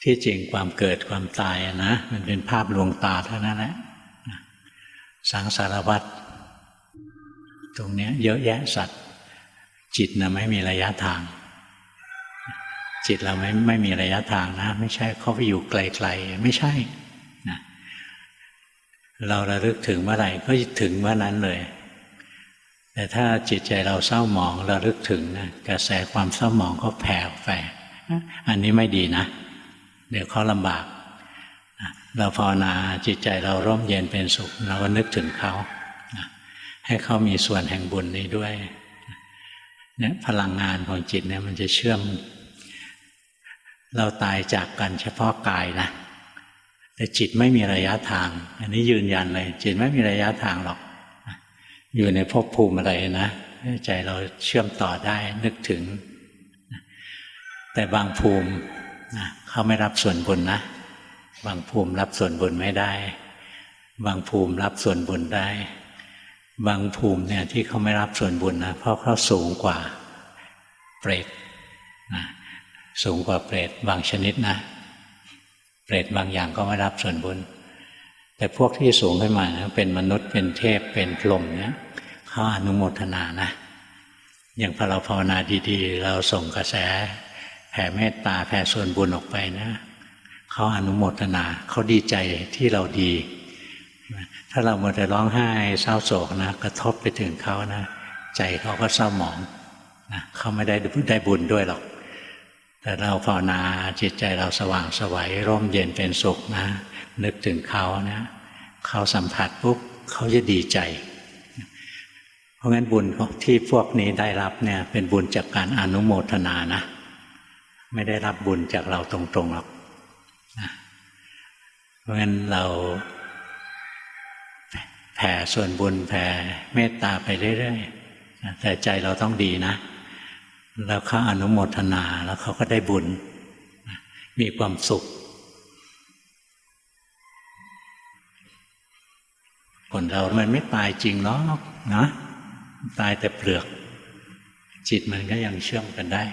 ที่จริงความเกิดความตายนะมันเป็นภาพลวงตาเท่านั้นแหละสังสารวัฏตรงนี้เยอะแยะสัตว์จิตนะไม่มีระยะทางจิตเราไม่มีระยะทางนะไม่ใช่เข้าไปอยู่ไกลๆไม่ใช่นะเราระลึกถึงเมื่อไหร่ก็ถึงเมื่อนั้นเลยแต่ถ้าจิตใจเราเศร้าหมองระลึกถึงนะกระแสความเศร้าหมองก็แผ่ออกไปอันนี้ไม่ดีนะเดี๋ยวเขาลำบากเราภาวนาจิตใจเราร่มเย็นเป็นสุขเราก็นึกถึงเขาให้เขามีส่วนแห่งบุญนี้ด้วยเนี่ยพลังงานของจิตเนี่ยมันจะเชื่อมเราตายจากกันเฉพาะกายนะแต่จิตไม่มีระยะทางอันนี้ยืนยันเลยจิตไม่มีระยะทางหรอกอยู่ในภพภูมิอะไรนะใจเราเชื่อมต่อได้นึกถึงแต่บางภูมิเขาไม่รับส่วนบุญนะบางภูมิรับส่วนบุญไม่ได้บางภูมิรับส่วนบุญได้บางภูมิเนี่ยที่เขาไม่รับส่วนบุญนะเพราะเขาสูงกว่าเปรตนะสูงกว่าเปรตบางชนิดนะเปรตบางอย่างก็ไม่รับส่วนบุญแต่พวกที่สูงขึ้นมานะเป็นมนุษย์เป็นเทพเป็นพรหมเนี่ยเขาอนุโมทนานะอย่างพอเราภาวนาดีๆเราส่งกระแสแผ่เมตตาแผ่ส่วนบุญออกไปนะเขาอนุโมทนาเขาดีใจที่เราดีถ้าเรามัวแต่ร้องไห้เศร้าโศกนะกระทบไปถึงเขานะใจเขาก็เศร้าหมองนะเขาไม่ได้บุญด้วยหรอกแต่เราภาวนาจิตใจเราสว่างไสวร่มเย็นเป็นสุขนะนึกถึงเขานะเขาสัมผัสปุ๊บเขาจะดีใจเพราะงั้นบุญที่พวกนี้ได้รับเนี่ยเป็นบุญจากการอนุโมทนานะไม่ได้รับบุญจากเราตรงๆหรอกนะเพราะงั้นเราแผ่ส่วนบุญแผ่เมตตาไปเรื่อยๆแต่ใจเราต้องดีนะแล้วเขาอนุโมทนาแล้วเขาก็ได้บุญมีความสุขคนเรามันไม่ตายจริงหรอกนะตายแต่เปลือกจิตมันก็ยังเชื่อมกันได้